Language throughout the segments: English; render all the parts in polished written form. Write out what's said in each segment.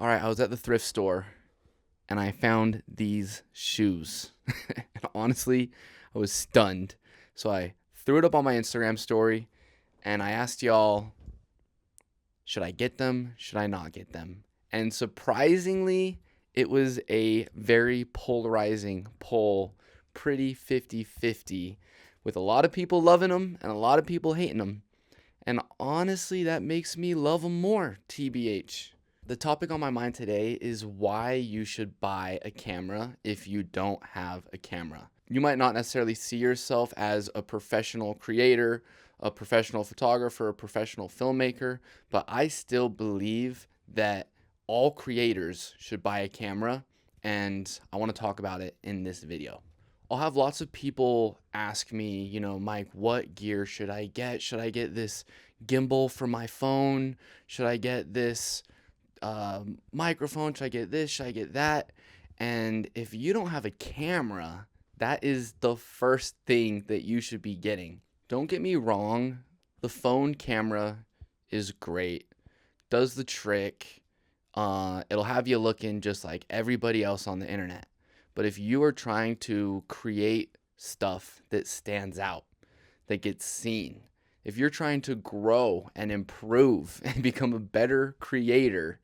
All right, I was at the thrift store and I found these shoes. And honestly, I was stunned. So I threw it up on my Instagram story and I asked y'all, should I get them? Should I not get them? And surprisingly, it was a very polarizing poll, pretty 50-50, with a lot of people loving them and a lot of people hating them. And honestly, that makes me love them more, TBH. The topic on my mind today is why you should buy a camera if you don't have a camera. You might not necessarily see yourself as a professional creator, a professional photographer, a professional filmmaker, but I still believe that all creators should buy a camera, and I want to talk about it in this video. I'll have lots of people ask me, Mike, what gear should I get? Should I get this gimbal for my phone? Should I get this microphone? Should I get this? Should I get that? And if you don't have a camera, that is the first thing that you should be getting. Don't get me wrong, the phone camera is great, does the trick. It'll have you looking just like everybody else on the internet. But if you are trying to create stuff that stands out, that gets seen, if you're trying to grow and improve and become a better creator,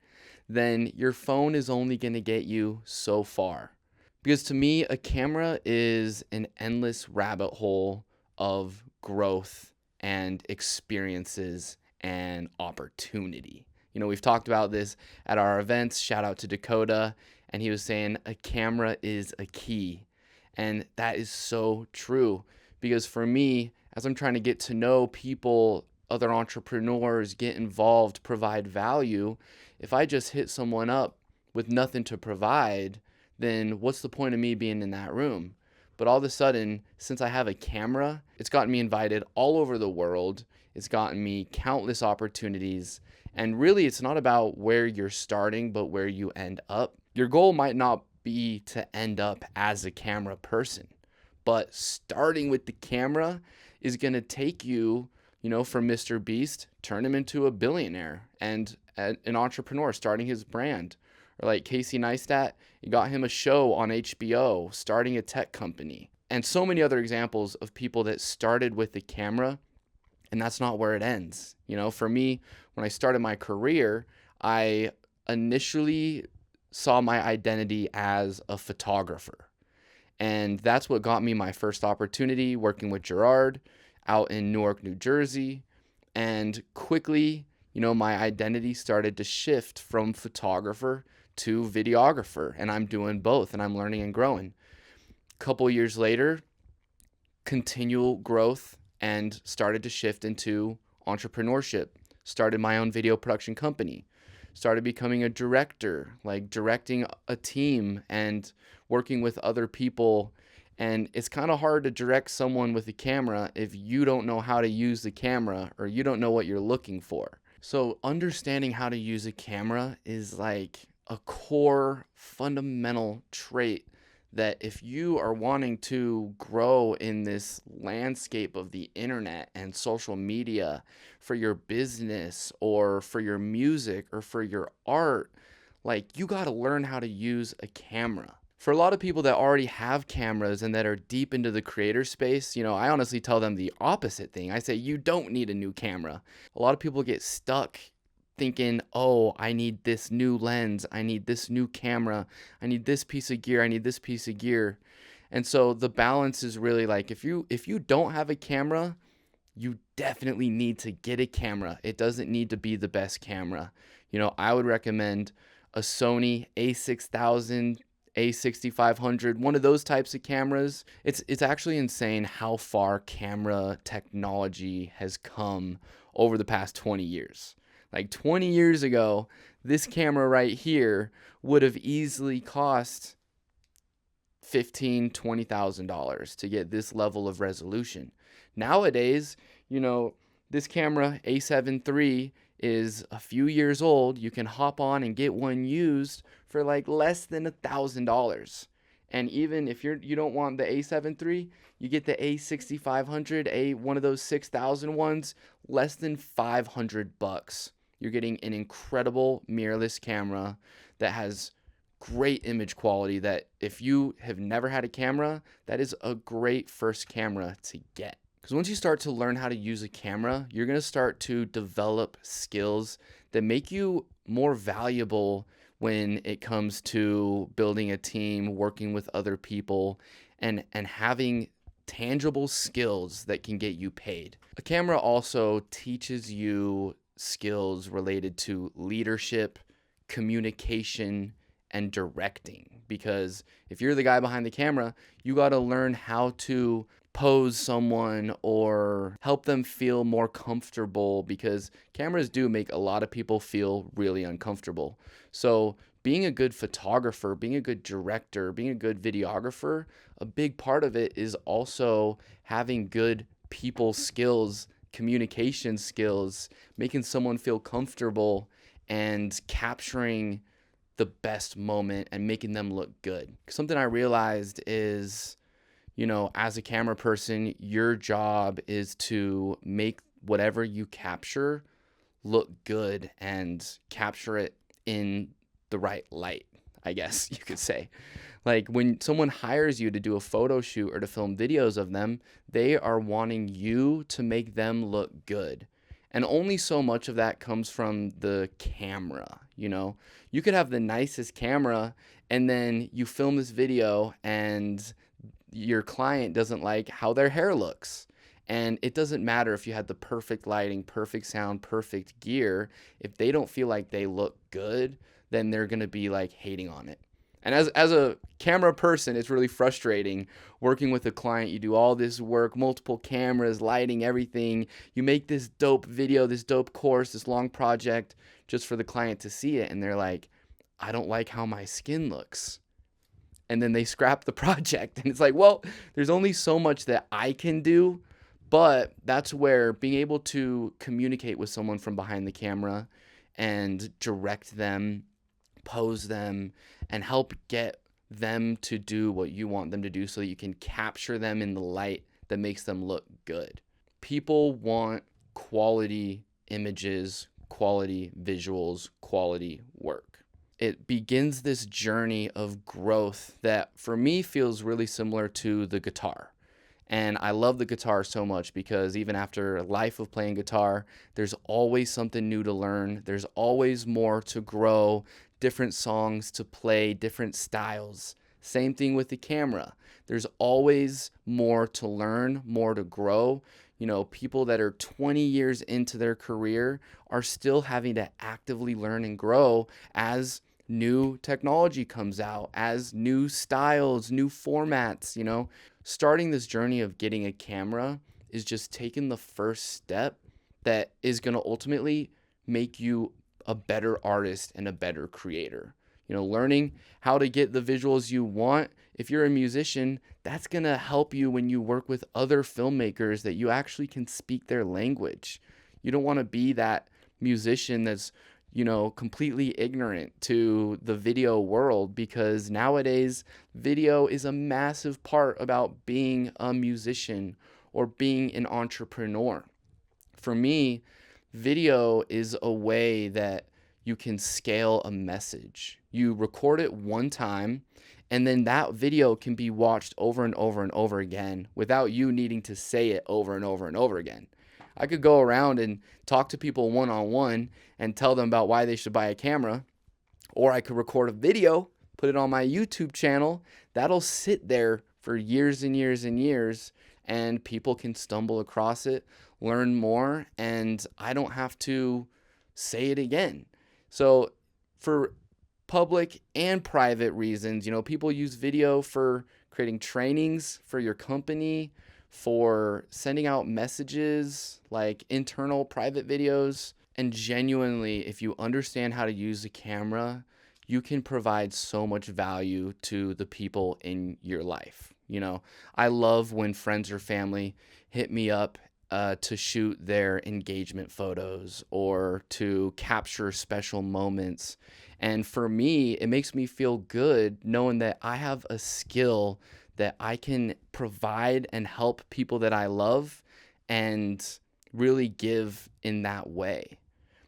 then your phone is only going to get you so far. Because to me, a camera is an endless rabbit hole of growth and experiences and opportunity. We've talked about this at our events. Shout out to Dakota. And he was saying a camera is a key. And that is so true. Because for me, as I'm trying to get to know people, other entrepreneurs, get involved, provide value, if I just hit someone up with nothing to provide, then what's the point of me being in that room? But all of a sudden, since I have a camera, it's gotten me invited all over the world. It's gotten me countless opportunities. And really, it's not about where you're starting, but where you end up. Your goal might not be to end up as a camera person, but starting with the camera is going to take you, from Mr. Beast, turn him into a billionaire and an entrepreneur starting his brand. Or like Casey Neistat, you got him a show on HBO, starting a tech company. And so many other examples of people that started with the camera, and that's not where it ends. For me, when I started my career, I initially saw my identity as a photographer. And that's what got me my first opportunity working with Gerard out in Newark, New Jersey. And quickly, my identity started to shift from photographer to videographer. And I'm doing both and I'm learning and growing. A couple years later, continual growth and started to shift into entrepreneurship. Started my own video production company. Started becoming a director, like directing a team and working with other people. And it's kind of hard to direct someone with a camera if you don't know how to use the camera or you don't know what you're looking for. So understanding how to use a camera is like a core fundamental trait that if you are wanting to grow in this landscape of the internet and social media for your business or for your music or for your art, like you got to learn how to use a camera. For a lot of people that already have cameras and that are deep into the creator space, I honestly tell them the opposite thing. I say, you don't need a new camera. A lot of people get stuck thinking, oh, I need this new lens, I need this new camera, I need this piece of gear, I need this piece of gear. And so the balance is really like if you don't have a camera, you definitely need to get a camera. It doesn't need to be the best camera. I would recommend a Sony A6000, A6500, one of those types of cameras. It's actually insane how far camera technology has come over the past 20 years. Like 20 years ago, this camera right here would have easily cost $15,000, $20,000 to get this level of resolution. Nowadays, this camera A7 III is a few years old. You can hop on and get one used for like less than $1,000. And even if you don't want the A7 III, you get the A6500, one of those 6,000 ones, less than $500. You're getting an incredible mirrorless camera that has great image quality, that if you have never had a camera, that is a great first camera to get. Because once you start to learn how to use a camera, you're going to start to develop skills that make you more valuable when it comes to building a team, working with other people, and having tangible skills that can get you paid. A camera also teaches you skills related to leadership, communication, and directing. Because if you're the guy behind the camera, you got to learn how to pose someone or help them feel more comfortable, because cameras do make a lot of people feel really uncomfortable. So being a good photographer, being a good director, being a good videographer, a big part of it is also having good people skills, communication skills, making someone feel comfortable, and capturing the best moment and making them look good. Something I realized is, as a camera person, your job is to make whatever you capture look good and capture it in the right light, I guess you could say. Like when someone hires you to do a photo shoot or to film videos of them, they are wanting you to make them look good. And only so much of that comes from the camera. You could have the nicest camera and then you film this video and your client doesn't like how their hair looks. And it doesn't matter if you had the perfect lighting, perfect sound, perfect gear. If they don't feel like they look good, then they're going to be like hating on it. And as a camera person, it's really frustrating working with a client. You do all this work, multiple cameras, lighting, everything. You make this dope video, this dope course, this long project just for the client to see it. And they're like, I don't like how my skin looks. And then they scrap the project. And it's like, well, there's only so much that I can do. But that's where being able to communicate with someone from behind the camera and direct them, pose them, and help get them to do what you want them to do so that you can capture them in the light that makes them look good. People want quality images, quality visuals, quality work. It begins this journey of growth that for me feels really similar to the guitar. And I love the guitar so much because even after a life of playing guitar, there's always something new to learn. There's always more to grow, different songs to play, different styles. Same thing with the camera. There's always more to learn, more to grow. People that are 20 years into their career are still having to actively learn and grow as new technology comes out, as new styles, new formats. Starting this journey of getting a camera is just taking the first step that is going to ultimately make you a better artist and a better creator. Learning how to get the visuals you want. If you're a musician, that's going to help you when you work with other filmmakers that you actually can speak their language. You don't want to be that musician that's completely ignorant to the video world, because nowadays video is a massive part about being a musician or being an entrepreneur. For me, video is a way that you can scale a message. You record it one time, and then that video can be watched over and over and over again without you needing to say it over and over and over again. I could go around and talk to people one-on-one and tell them about why they should buy a camera, or I could record a video, put it on my YouTube channel. That'll sit there for years and years and years, and people can stumble across it, learn more, and I don't have to say it again. So for public and private reasons, people use video for creating trainings for your company, for sending out messages like internal private videos. And genuinely, if you understand how to use a camera, you can provide so much value to the people in your life. I love when friends or family hit me up to shoot their engagement photos or to capture special moments. And for me, it makes me feel good knowing that I have a skill that I can provide and help people that I love and really give in that way.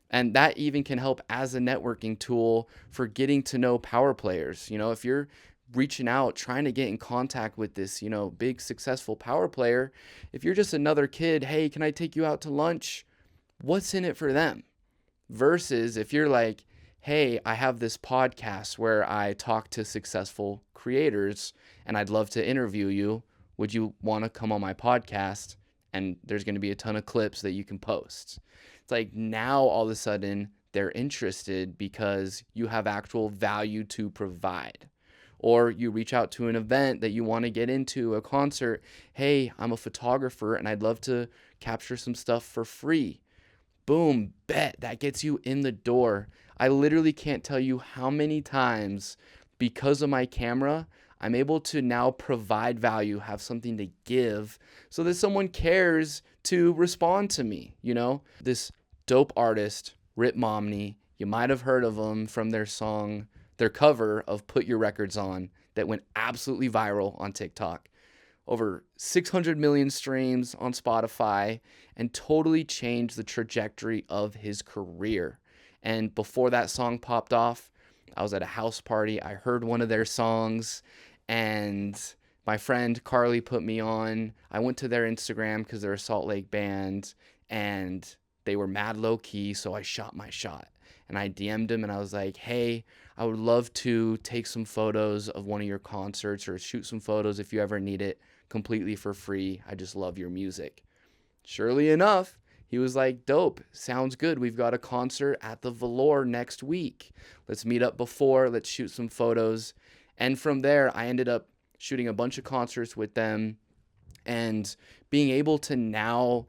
And that even can help as a networking tool for getting to know power players. If you're reaching out, trying to get in contact with this, big successful power player, if you're just another kid, hey, can I take you out to lunch? What's in it for them? Versus if you're like, hey, I have this podcast where I talk to successful creators and I'd love to interview you. Would you want to come on my podcast? And there's going to be a ton of clips that you can post. It's like now all of a sudden they're interested because you have actual value to provide. Or you reach out to an event that you want to get into, a concert. Hey, I'm a photographer and I'd love to capture some stuff for free. Boom, bet, that gets you in the door. I literally can't tell you how many times, because of my camera, I'm able to now provide value, have something to give, so that someone cares to respond to me. This dope artist, Rip Momney, you might have heard of him from their cover of Put Your Records On, that went absolutely viral on TikTok. Over 600 million streams on Spotify, and totally changed the trajectory of his career. And before that song popped off, I was at a house party. I heard one of their songs, and my friend Carly put me on. I went to their Instagram because they're a Salt Lake band, and they were mad low key, so I shot my shot. And I DM'd him and I was like, hey, I would love to take some photos of one of your concerts or shoot some photos if you ever need it, completely for free. I just love your music. Surely enough, he was like, dope, sounds good. We've got a concert at the Velour next week. Let's meet up before, let's shoot some photos. And from there, I ended up shooting a bunch of concerts with them and being able to now,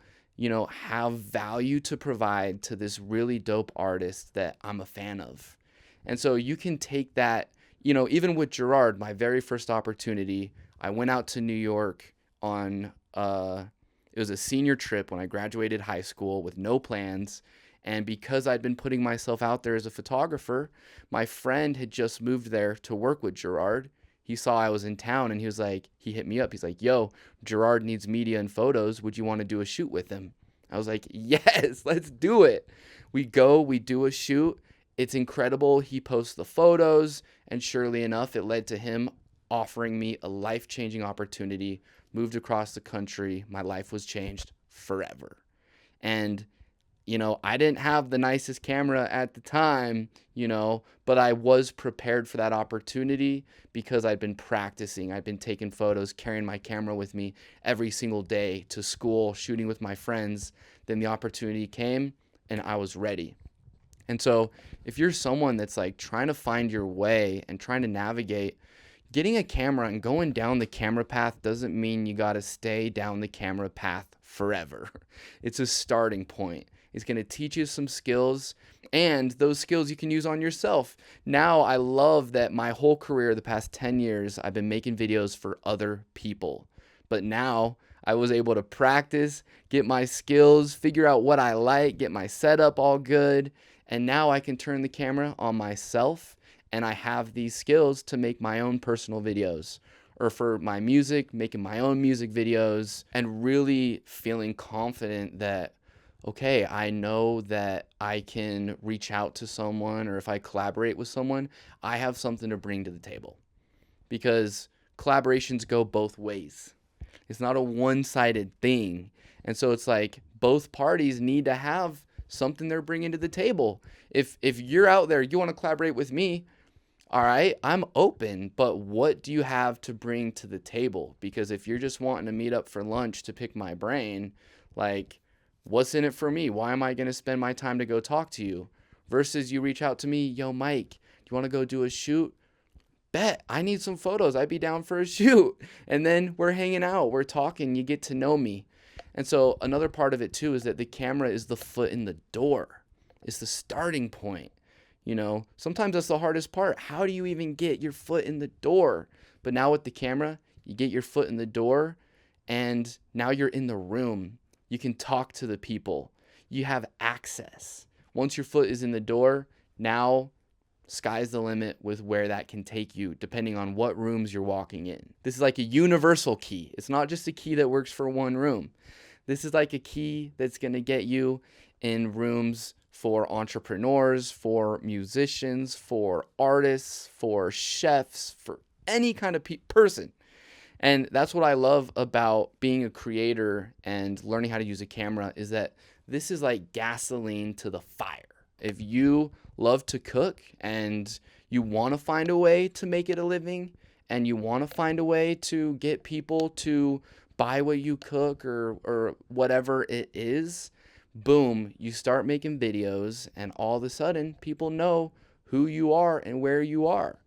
have value to provide to this really dope artist that I'm a fan of. And so you can take that, even with Gerard, my very first opportunity, I went out to New York on, it was a senior trip when I graduated high school with no plans. And because I'd been putting myself out there as a photographer, my friend had just moved there to work with Gerard. He saw I was in town and he hit me up. He's like, yo, Gerard needs media and photos. Would you want to do a shoot with him? I was like, yes, let's do it. We do a shoot. It's incredible. He posts the photos, and surely enough, it led to him offering me a life-changing opportunity, moved across the country. My life was changed forever. And I didn't have the nicest camera at the time, but I was prepared for that opportunity because I'd been practicing. I'd been taking photos, carrying my camera with me every single day to school, shooting with my friends. Then the opportunity came and I was ready. And so if you're someone that's like trying to find your way and trying to navigate, getting a camera and going down the camera path doesn't mean you got to stay down the camera path forever. It's a starting point. It's going to teach you some skills, and those skills you can use on yourself. Now, I love that my whole career, the past 10 years, I've been making videos for other people. But now I was able to practice, get my skills, figure out what I like, get my setup all good. And now I can turn the camera on myself, and I have these skills to make my own personal videos, or for my music, making my own music videos, and really feeling confident that, okay, I know that I can reach out to someone, or if I collaborate with someone, I have something to bring to the table. Because collaborations go both ways. It's not a one-sided thing. And so it's like both parties need to have something they're bringing to the table. If you're out there, you want to collaborate with me, all right, I'm open, but what do you have to bring to the table? Because if you're just wanting to meet up for lunch to pick my brain, like, what's in it for me? Why am I going to spend my time to go talk to you? Versus you reach out to me, yo, Mike, do you want to go do a shoot? Bet, I need some photos. I'd be down for a shoot. And then we're hanging out, we're talking, you get to know me. And so another part of it too is that the camera is the foot in the door. It's the starting point. Sometimes that's the hardest part. How do you even get your foot in the door? But now with the camera, you get your foot in the door, and now you're in the room. You can talk to the people. You have access. Once your foot is in the door, now sky's the limit with where that can take you, depending on what rooms you're walking in. This is like a universal key. It's not just a key that works for one room. This is like a key that's going to get you in rooms for entrepreneurs, for musicians, for artists, for chefs, for any kind of person. And that's what I love about being a creator and learning how to use a camera, is that this is like gasoline to the fire. If you love to cook and you want to find a way to make it a living, and you want to find a way to get people to buy what you cook or whatever it is, boom, you start making videos, and all of a sudden people know who you are and where you are.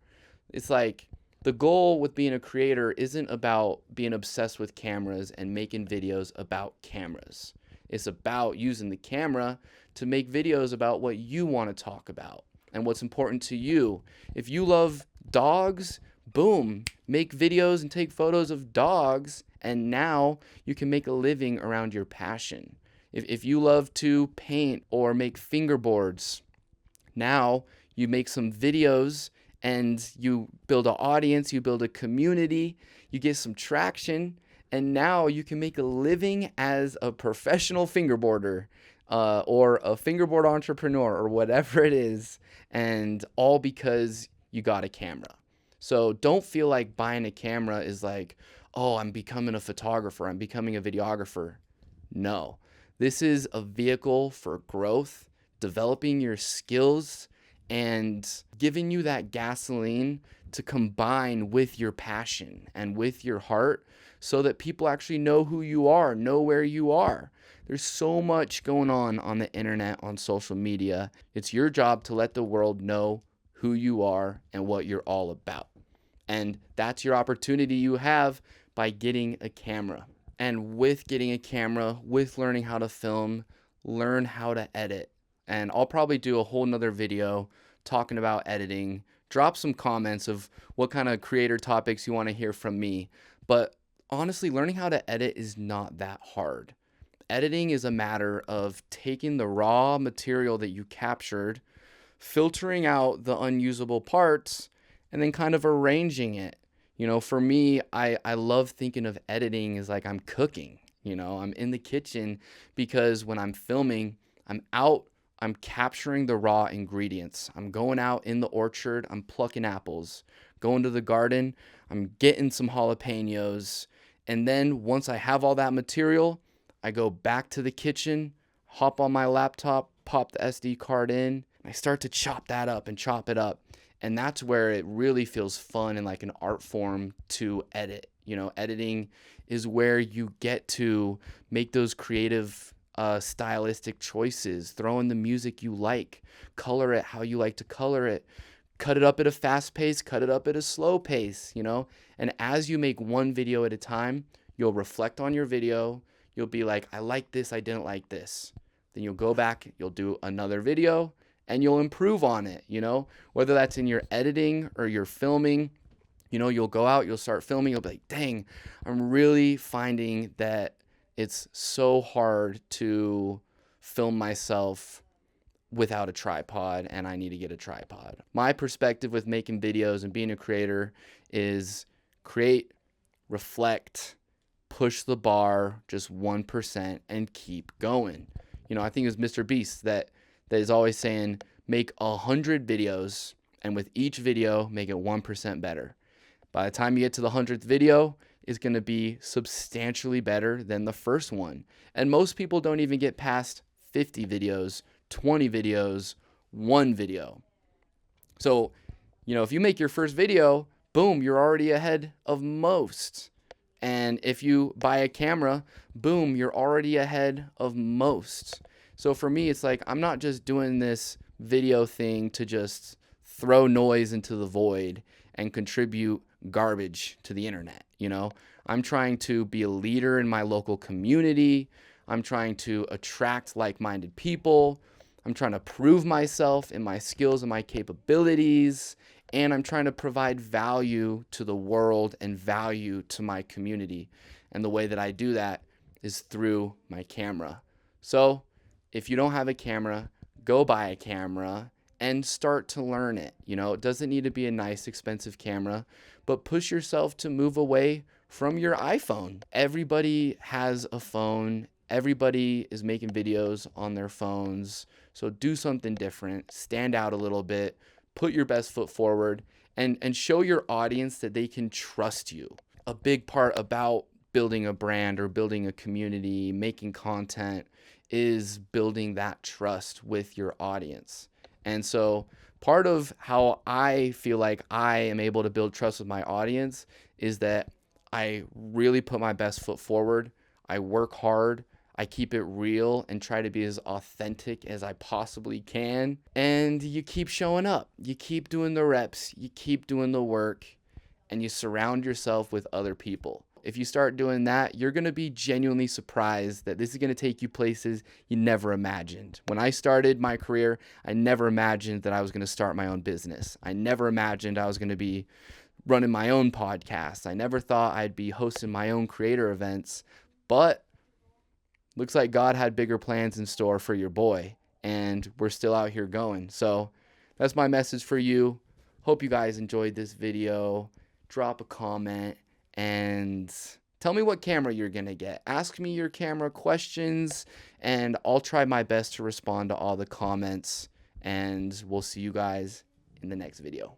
It's like the goal with being a creator isn't about being obsessed with cameras and making videos about cameras. It's about using the camera to make videos about what you want to talk about and what's important to you. If you love dogs, boom, make videos and take photos of dogs, and now you can make a living around your passion. If you love to paint or make fingerboards, now you make some videos and you build an audience, you build a community, you get some traction, and now you can make a living as a professional fingerboarder or a fingerboard entrepreneur or whatever it is, and all because you got a camera. So don't feel like buying a camera is like, oh, I'm becoming a photographer, I'm becoming a videographer. No, this is a vehicle for growth, developing your skills, and giving you that gasoline to combine with your passion and with your heart so that people actually know who you are, know where you are. There's so much going on the internet, on social media. It's your job to let the world know who you are and what you're all about. And that's your opportunity you have by getting a camera. And with getting a camera, with learning how to film, learn how to edit. And I'll probably do a whole nother video talking about editing. Drop some comments of what kind of creator topics you want to hear from me. But honestly, learning how to edit is not that hard. Editing is a matter of taking the raw material that you captured, filtering out the unusable parts, and then kind of arranging it. You know, for me, I love thinking of editing as like I'm cooking. You know, I'm in the kitchen because when I'm filming, I'm capturing the raw ingredients. I'm going out in the orchard, I'm plucking apples. Going to the garden, I'm getting some jalapenos. And then once I have all that material, I go back to the kitchen, hop on my laptop, pop the SD card in, and I start to chop that up and chop it up. And that's where it really feels fun and like an art form to edit. You know, editing is where you get to make those creative stylistic choices, throw in the music you like, color it how you like to color it, cut it up at a fast pace, cut it up at a slow pace, you know? And as you make one video at a time, you'll reflect on your video. You'll be like, I like this, I didn't like this. Then you'll go back, you'll do another video, and you'll improve on it, you know, whether that's in your editing or your filming. You know, you'll go out, you'll start filming, you'll be like, dang, I'm really finding that it's so hard to film myself without a tripod, and I need to get a tripod. My perspective with making videos and being a creator is create, reflect, push the bar just 1% and keep going. You know, I think it was Mr. Beast that is always saying, make 100 videos, and with each video, make it 1% better. By the time you get to the 100th video, it's going to be substantially better than the first one. And most people don't even get past 50 videos, 20 videos, 1 video. So, you know, if you make your first video, boom, you're already ahead of most. And if you buy a camera, boom, you're already ahead of most. So for me, it's like, I'm not just doing this video thing to just throw noise into the void and contribute garbage to the internet. You know, I'm trying to be a leader in my local community. I'm trying to attract like-minded people. I'm trying to prove myself in my skills and my capabilities. And I'm trying to provide value to the world and value to my community. And the way that I do that is through my camera. So if you don't have a camera, go buy a camera and start to learn it. You know, it doesn't need to be a nice, expensive camera, but push yourself to move away from your iPhone. Everybody has a phone. Everybody is making videos on their phones. So do something different, stand out a little bit, put your best foot forward, and show your audience that they can trust you. A big part about building a brand or building a community, making content, is building that trust with your audience. And so part of how I feel like I am able to build trust with my audience is that I really put my best foot forward. I work hard. I keep it real and try to be as authentic as I possibly can. And you keep showing up. You keep doing the reps. You keep doing the work. And you surround yourself with other people. If you start doing that, you're going to be genuinely surprised that this is going to take you places you never imagined. When I started my career, I never imagined that I was going to start my own business. I never imagined I was going to be running my own podcast. I never thought I'd be hosting my own creator events. But looks like God had bigger plans in store for your boy, and we're still out here going. So that's my message for you. Hope you guys enjoyed this video. Drop a comment and tell me what camera you're going to get. Ask me your camera questions, and I'll try my best to respond to all the comments. And we'll see you guys in the next video.